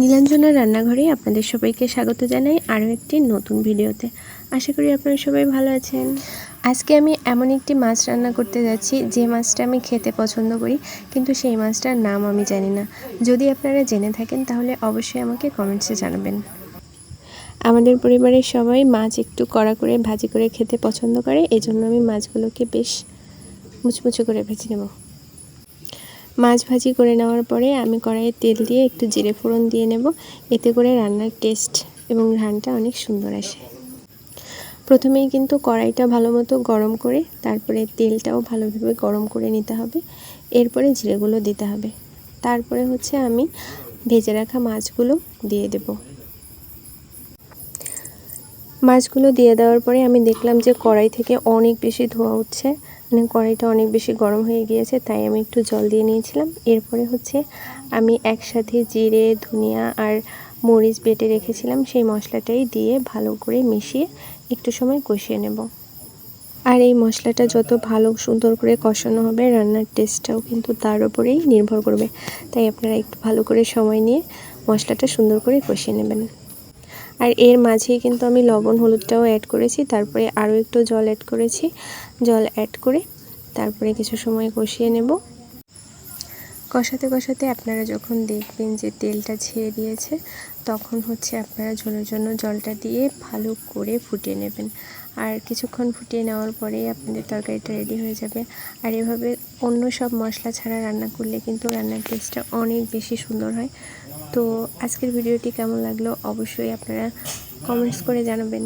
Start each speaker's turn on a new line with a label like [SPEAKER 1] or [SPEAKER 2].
[SPEAKER 1] নীলাঞ্জনার রান্নাঘরে আপনাদের সবাইকে স্বাগত জানাই আরও একটি নতুন ভিডিওতে। আশা করি আপনারা সবাই ভালো আছেন। আজকে আমি এমন একটি মাছ রান্না করতে যাচ্ছি যে মাছটা আমি খেতে পছন্দ করি, কিন্তু সেই মাছটার নাম আমি জানি না। যদি আপনারা জেনে থাকেন তাহলে অবশ্যই আমাকে কমেন্টসে জানাবেন। আমাদের পরিবারের সবাই মাছ একটু কড়া করে ভাজি করে খেতে পছন্দ করে, এজন্য আমি মাছগুলোকে বেশ মুচমুচে করে ভেজে নেব। মাছ ভাজি করে নেওয়ার পরে আমি কড়াইয়ে তেল দিয়ে একটু জিরে ফোড়ন দিয়ে নেব। এতে করে রান্নার টেস্ট এবং ঘ্রাণটা অনেক সুন্দর আসে। প্রথমেই কিন্তু কড়াইটা ভালো মতো গরম করে তারপরে তেলটাও ভালোভাবে গরম করে নিতে হবে। এরপরে জিরেগুলো দিতে হবে। তারপরে আমি ভেজে রাখা মাছগুলো দিয়ে দেব। মাছগুলো দিয়ে দেওয়ার পরে আমি দেখলাম যে কড়াই থেকে অনেক বেশি ধোঁয়া উঠছে, মানে কড়াইটা অনেক বেশি গরম হয়ে গিয়েছে, তাই আমি একটু জল দিয়ে নিয়েছিলাম। এরপরে আমি একসাথে জিরে, ধনিয়া আর মরিচ বেটে রেখেছিলাম, সেই মশলাটাই দিয়ে ভালো করে মিশিয়ে একটু সময় কষিয়ে নেব। আর এই মশলাটা যত ভালো সুন্দর করে কষানো হবে, রান্নার টেস্টটাও কিন্তু তার উপরেই নির্ভর করবে। তাই আপনারা একটু ভালো করে সময় নিয়ে মশলাটা সুন্দর করে কষিয়ে নেবেন। আর এর মাঝেই কিন্তু আমি লবণ হলুদটাও অ্যাড করেছি, তারপরে আরও একটু জল অ্যাড করেছি। জল অ্যাড করে তারপরে কিছু সময় কষিয়ে নেব। কষাতে কষাতে আপনারা যখন দেখবেন যে তেলটা ছেড়ে দিয়েছে, তখন আপনারা ঝোলের জন্য জলটা দিয়ে ভালো করে ফুটিয়ে নেবেন। আর কিছুক্ষণ ফুটিয়ে নেওয়ার পরেই আপনাদের তরকারিটা রেডি হয়ে যাবে। আর এভাবে অন্য সব মশলা ছাড়া রান্না করলে কিন্তু রান্নার টেস্টটা অনেক বেশি সুন্দর হয়। তো আজকের ভিডিওটি কেমন লাগলো অবশ্যই আপনারা কমেন্টস করে জানাবেন।